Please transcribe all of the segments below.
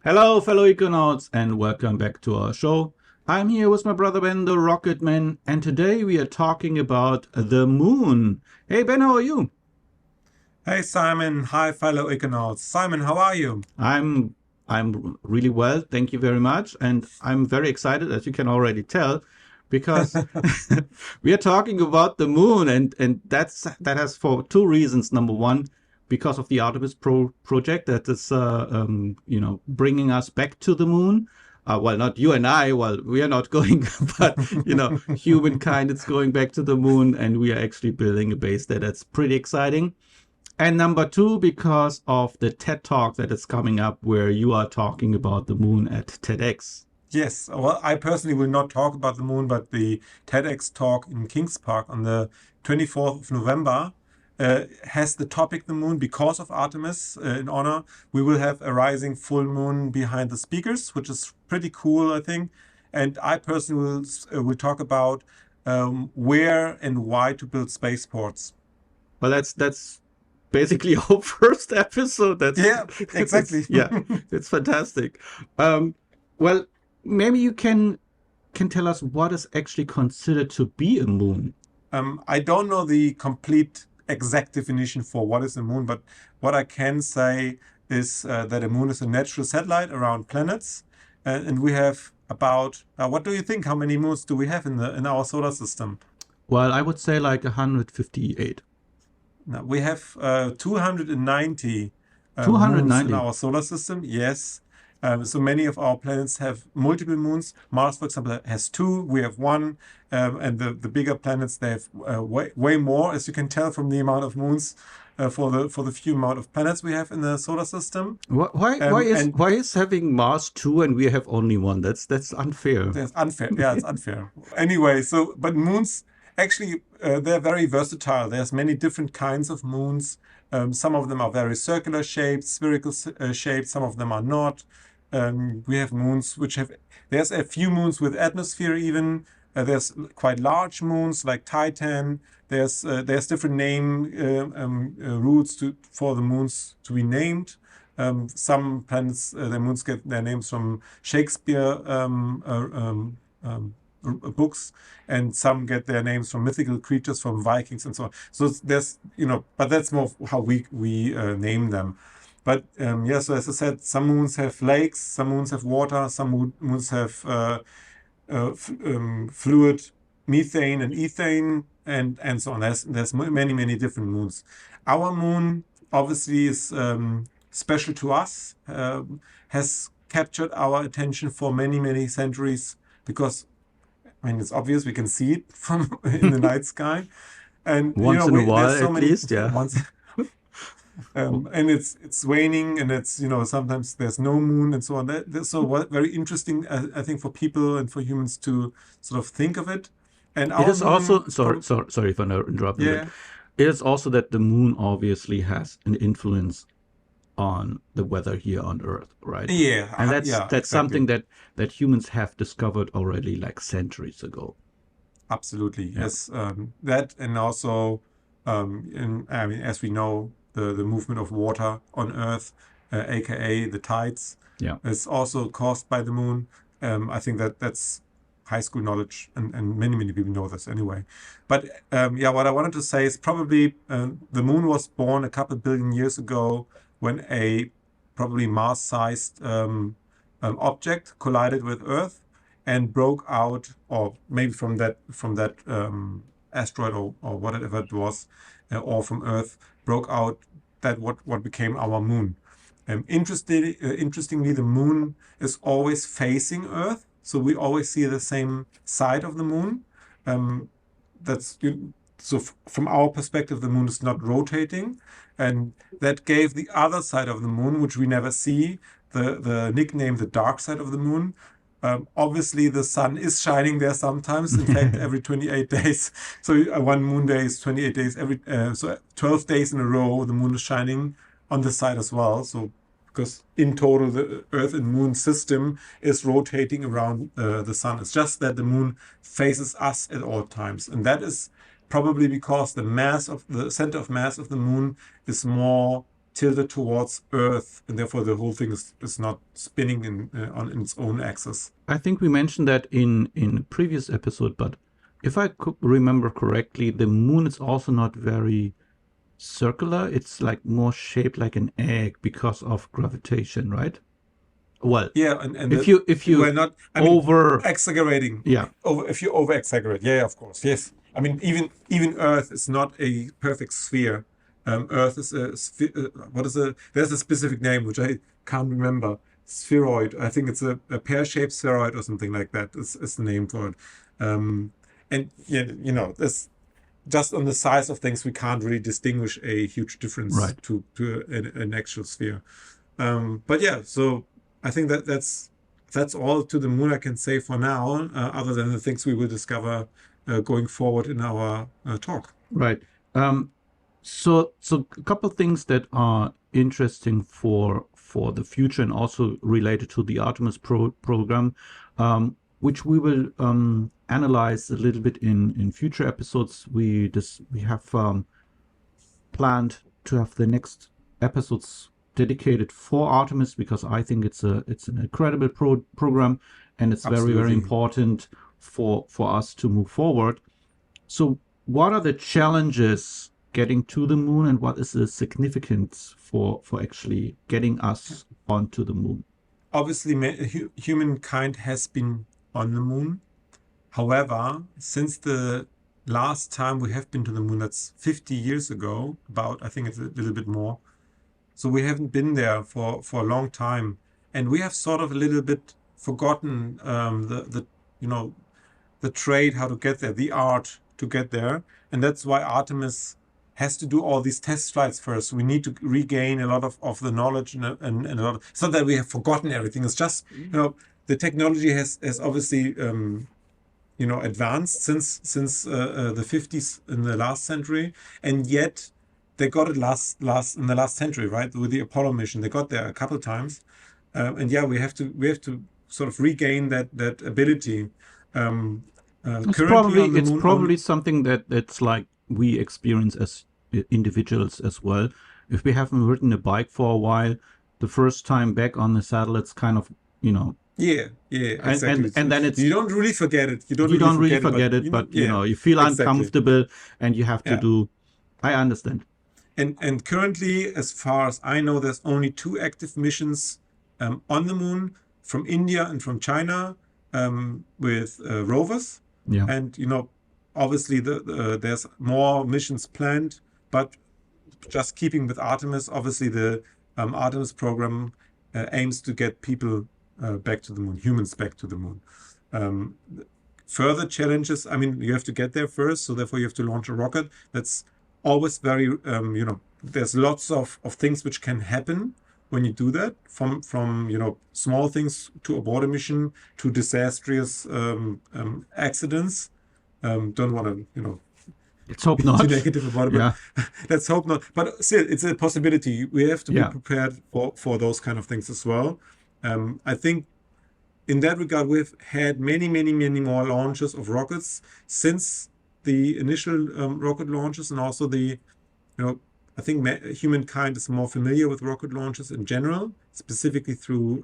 Hello, fellow Econauts, and welcome back to our show. I'm here with my brother Ben, the Rocket Man, and today we are talking about the moon. Hey Ben, how are you? Hey Simon, hi fellow Econauts. Simon, how are you? I'm I'm really well, thank you very much, and I'm very excited, as you can already tell, because we are talking about the moon, and that has for two reasons. Number one, because of the project that is bringing us back to the moon. Well, not you and I. Well, we are not going, but humankind is going back to the moon, and we are actually building a base there. That's pretty exciting. And number two, because of the TED Talk that is coming up, where you are talking about the moon at TEDx. Yes, well, I personally will not talk about the moon, but the TEDx talk in Kings Park on the 24th of November has the topic the moon because of Artemis in honor. We will have a rising full moon behind the speakers, which is pretty cool, I think. And I personally will talk about where and why to build spaceports. Well, that's basically our first episode. That's Yeah, it's exactly. yeah, it's fantastic. Um, well, maybe you can tell us what is actually considered to be a moon. I don't know the complete exact definition for what is a moon, but what I can say is that a moon is a natural satellite around planets, and we have about what do you think? How many moons do we have in our solar system? Well, I would say like 158. Now, we have 290 moons in 290. our solar system. Yes. So many of our planets have multiple moons. Mars, for example, has two. We have one. And the bigger planets, they have way more, as you can tell from the amount of moons for the few amount of planets we have in the solar system. And Why is having Mars two and we have only one? That's unfair. That's unfair. Yeah, it's unfair. Anyway, but moons actually they're very versatile. There's many different kinds of moons. Some of them are very circular shaped, spherical shaped. Some of them are not. We have moons which have. There's a few moons with atmosphere even. There's quite large moons like Titan. There's different name routes for the moons to be named. Some planets, their moons get their names from Shakespeare books, and some get their names from mythical creatures from Vikings and so on. So but that's more how we name them. But yeah, so as I said, some moons have lakes, some moons have water, some moons have fluid methane and ethane, and so on. There's many different moons. Our moon obviously is special to us, has captured our attention for many centuries because I mean it's obvious we can see it from in the night sky, and Once in a while, there's so at many least, yeah. once. And it's waning, and it's sometimes there's no moon and so on. That's so very interesting, I think, for people and for humans to sort of think of it. And It our is moon, also sorry if I interrupted, but yeah, it is also that the moon obviously has an influence on the weather here on Earth, right? And yeah, that's something exactly, that humans have discovered already like centuries ago. absolutely, Yeah, yes. That and also, I mean, as we know, the movement of water on Earth, aka the tides, yeah. is also caused by the moon. I think that's high school knowledge, and many people know this anyway. But yeah, what I wanted to say is probably the moon was born a couple billion years ago when a probably Mars-sized object collided with Earth and broke out, or maybe from that asteroid or whatever it was, or from Earth, broke out that what became our moon. Interestingly, the moon is always facing Earth, so we always see the same side of the moon. Um, that's so from our perspective, the moon is not rotating, and that gave the other side of the moon, which we never see, the nickname the dark side of the moon. Obviously, the sun is shining there sometimes. In fact, every 28 days. So one moon day is 28 days. So 12 days in a row, the moon is shining on the side as well. So because in total, the Earth and Moon system is rotating around the sun. It's just that the moon faces us at all times, and that is probably because the center of mass of the moon is more. tilted towards Earth, and therefore the whole thing is not spinning on its own axis. I think we mentioned that in a previous episode, but if I could remember correctly, the moon is also not very circular. It's like more shaped like an egg because of gravitation, right? Well, Yeah, and if you we're not, I mean, over exaggerating. yeah, If you over exaggerate, yeah, of course, yes. I mean, even Earth is not a perfect sphere. Earth is a what is a there's a specific name which I can't remember. Spheroid. I think it's a pear-shaped spheroid or something like that. Is the name for it. And yeah, this just on the size of things, we can't really distinguish a huge difference right. to an actual sphere. But yeah, so I think that's all to the moon I can say for now, other than the things we will discover going forward in our talk. Right. So a couple of things that are interesting for the future and also related to the Artemis program, which we will analyze a little bit in future episodes. We have planned to have the next episodes dedicated for Artemis because I think it's an incredible program and it's very Absolutely. important for us to move forward. So what are the challenges getting to the moon and what is the significance for actually getting us onto the moon? Obviously, humankind has been on the moon. However, since the last time we have been to the moon, that's 50 years ago, I think it's a little bit more. So we haven't been there for a long time. And we have sort of a little bit forgotten the trade, how to get there, the art to get there. And that's why Artemis has to do all these test flights first. We need to regain a lot of the knowledge and a lot of, it's not that we have forgotten everything. It's just, the technology has obviously, advanced since the 50s in the last century. And yet they got it last in the last century, right? With the Apollo mission, they got there a couple of times. And yeah, we have to sort of regain that ability. It's Currently on the it's moon probably something that's like we experience as individuals as well. If we haven't ridden a bike for a while, the first time back on the saddle, it's kind of, Yeah, exactly. and then it's you don't really forget it. You you don't really forget forget it, but yeah, you feel exactly. uncomfortable and you have to Yeah. do. I understand. And currently, as far as I know, there's only 2 active missions on the moon from India and from China with rovers. Yeah. And obviously there's more missions planned, but just keeping with Artemis, obviously the Artemis program aims to get people back to the moon, humans back to the moon. Further challenges, I mean, you have to get there first, so therefore you have to launch a rocket. That's always very, there's lots of things which can happen when you do that, from small things to abort a mission to disastrous accidents. Don't want to, let's hope be not. too negative about it, Yeah. but let's hope not. But still, it's a possibility. We have to be Yeah. prepared for those kind of things as well. I think in that regard, we've had many more launches of rockets since the initial rocket launches, and also I think humankind is more familiar with rocket launches in general, specifically through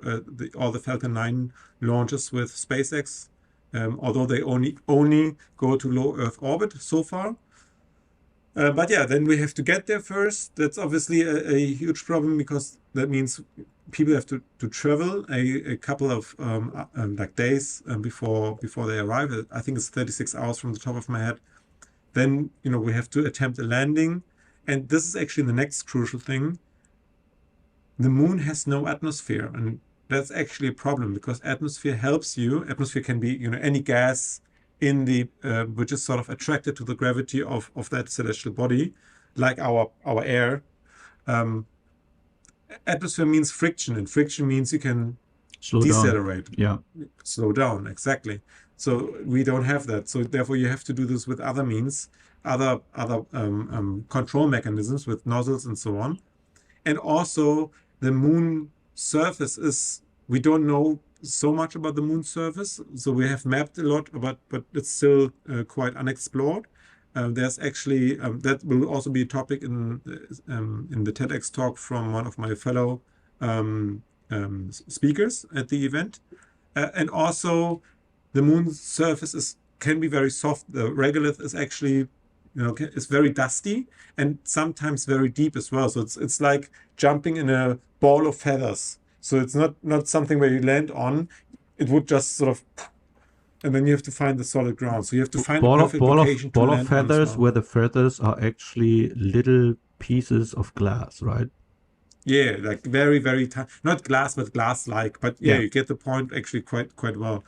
all the Falcon 9 launches with SpaceX, although they only go to low Earth orbit so far. But yeah, then we have to get there first. That's obviously a huge problem, because that means people have to travel a couple of like days before they arrive. I think it's 36 hours from the top of my head. Then we have to attempt a landing, and this is actually the next crucial thing. The moon has no atmosphere, and that's actually a problem, because atmosphere helps you. Atmosphere can be any gas in the which is sort of attracted to the gravity of that celestial body, like our air. Atmosphere means friction, and friction means you can Slow decelerate. down. Yeah. Slow down, exactly. So we don't have that. So therefore, you have to do this with other means, other control mechanisms with nozzles and so on. And also, the moon surface we don't know so much about the moon surface. So we have mapped a lot, but it's still quite unexplored. There's actually that will also be a topic in the TEDx talk from one of my fellow speakers at the event. And also, the moon's surface can be very soft. The regolith is actually, is very dusty and sometimes very deep as well. So it's like jumping in a ball of feathers. So it's not something where you land on. It would just sort of, and then you have to find the solid ground. So you have to find the perfect location to ball of land on as feathers, well. where the feathers are actually little pieces of glass, right? Yeah, like very, very tiny, not glass, but glass-like. But yeah, Yeah. you get the point actually quite well.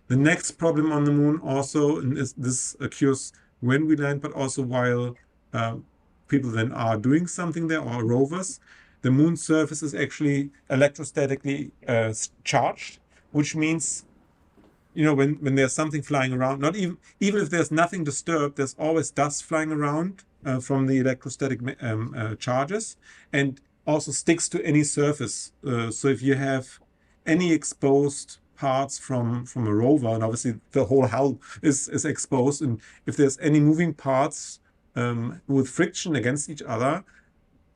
The next problem on the moon also, and this occurs when we land, but also while people then are doing something there or rovers, the moon's surface is actually electrostatically charged, which means when there's something flying around, not even if there's nothing disturbed, there's always dust flying around from the electrostatic charges, and also sticks to any surface. So if you have any exposed parts from a rover, and obviously the whole hull is exposed, and if there's any moving parts with friction against each other,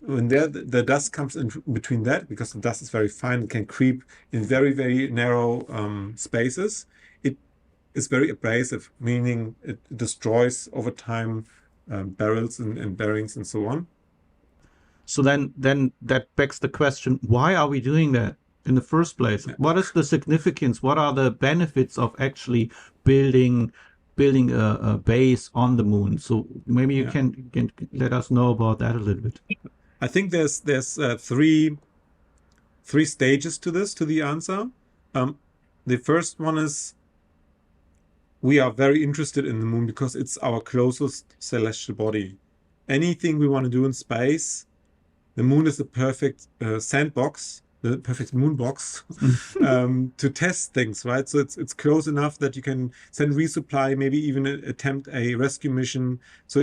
when the dust comes in between that, because the dust is very fine, it can creep in very, very narrow spaces. It is very abrasive, meaning it destroys over time barrels and bearings and so on. So then that begs the question: why are we doing that in the first place? Yeah. What is the significance? What are the benefits of actually building a base on the moon? So maybe you can let us know about that a little bit. I think there's three stages to the answer. The first one is, we are very interested in the moon because it's our closest celestial body. Anything we want to do in space, the moon is the perfect sandbox, the perfect moon box to test things, right? So it's close enough that you can send resupply, maybe even attempt a rescue mission. So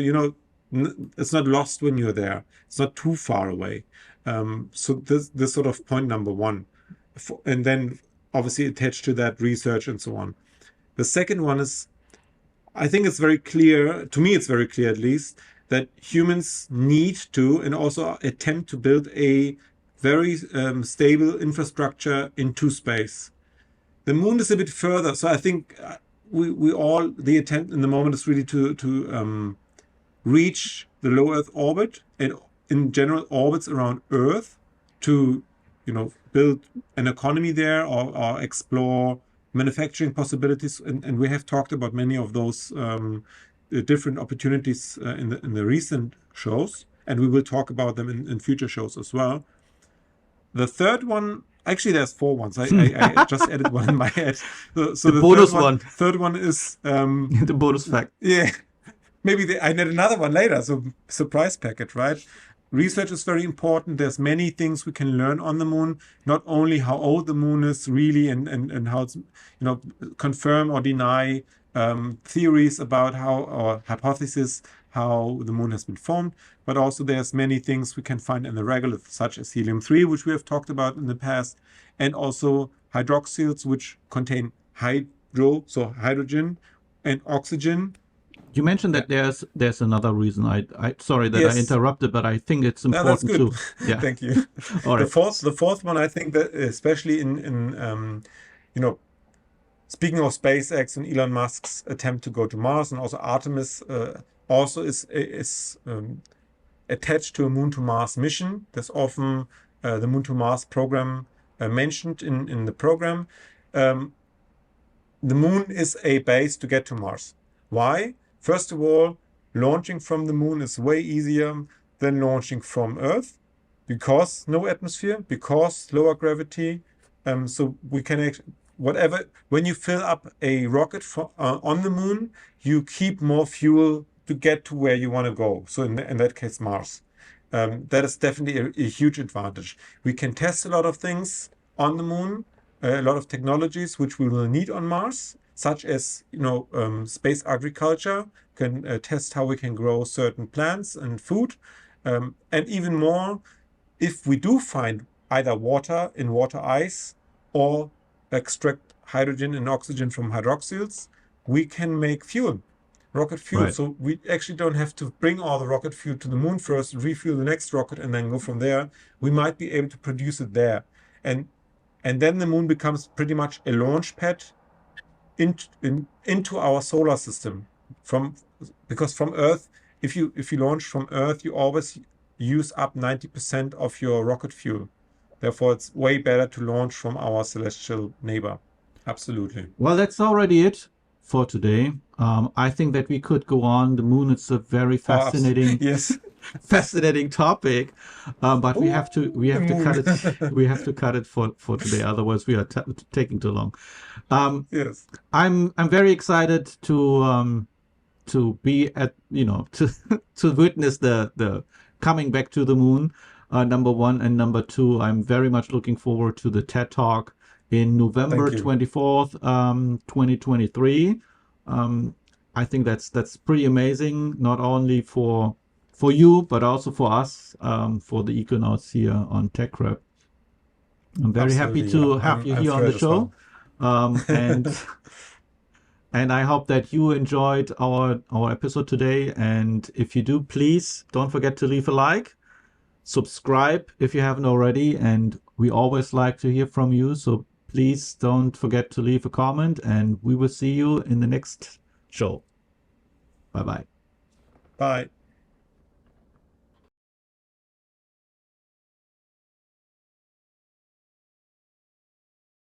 it's not lost when you're there. It's not too far away. So this sort of point number one, and then obviously attached to that research and so on. The second one is, I think it's very clear, to me it's very clear at least, that humans need to and also attempt to build a very stable infrastructure into space. The moon is a bit further, so I think we all, the attempt in the moment is really to reach the low Earth orbit and in general orbits around Earth to build an economy there or explore manufacturing possibilities, and we have talked about many of those different opportunities in the recent shows, and we will talk about them in future shows as well. The third one, actually there's four ones. I just added one in my head. So the bonus one. third one is the bonus fact. Yeah. Maybe I need another one later. So surprise packet, right? Research is very important. There's many things we can learn on the moon, not only how old the moon is really and how it's, confirm or deny theories about how, or hypotheses, how the moon has been formed, but also there's many things we can find in the regolith, such as helium-3, which we have talked about in the past, and also hydroxyls, which contain so hydrogen and oxygen. You mentioned that there's another reason. I sorry that I interrupted, but I think it's important that's good. too. Yeah. Thank you. All right. The fourth one, I think that especially in speaking of SpaceX and Elon Musk's attempt to go to Mars, and also Artemis also is attached to a Moon to Mars mission. There's often the Moon to Mars program mentioned in the program. The moon is a base to get to Mars. Why? First of all, launching from the moon is way easier than launching from Earth, because no atmosphere, because lower gravity. So we can when you fill up a rocket on the moon, you keep more fuel to get to where you want to go. So in that case, Mars. That is definitely a huge advantage. We can test a lot of things on the moon, a lot of technologies which we will need on Mars, such as space agriculture. Can test how we can grow certain plants and food, and even more, if we do find either water in water ice or extract hydrogen and oxygen from hydroxyls, we can make fuel. rocket fuel. Right. So we actually don't have to bring all the rocket fuel to the moon first, refuel the next rocket, and then go from there. We might be able to produce it there. And then the moon becomes pretty much a launch pad into our solar system. Because from Earth, if you launch from Earth, you always use up 90% of your rocket fuel. Therefore, it's way better to launch from our celestial neighbor. Absolutely. Well, that's already it for today. I think that we could go on. The moon is a very Oh, fascinating, yes. fascinating topic, but we have to The cut it. moon. We have to cut it for today. Otherwise, we are taking too long. Yes. I'm very excited to be at to to witness the coming back to the moon. Number one, and number two, I'm very much looking forward to the TED Talk in November Thank you. 24th, 2023. I think that's pretty amazing, not only for you but also for us, for the Econauts here on TechCrab. I'm very happy Absolutely. Yeah. to have you I'm here on the thrilled as show, well. and and I hope that you enjoyed our episode today. And if you do, please don't forget to leave a like, subscribe if you haven't already, and we always like to hear from you. So please don't forget to leave a comment, and we will see you in the next show. Bye bye. Bye.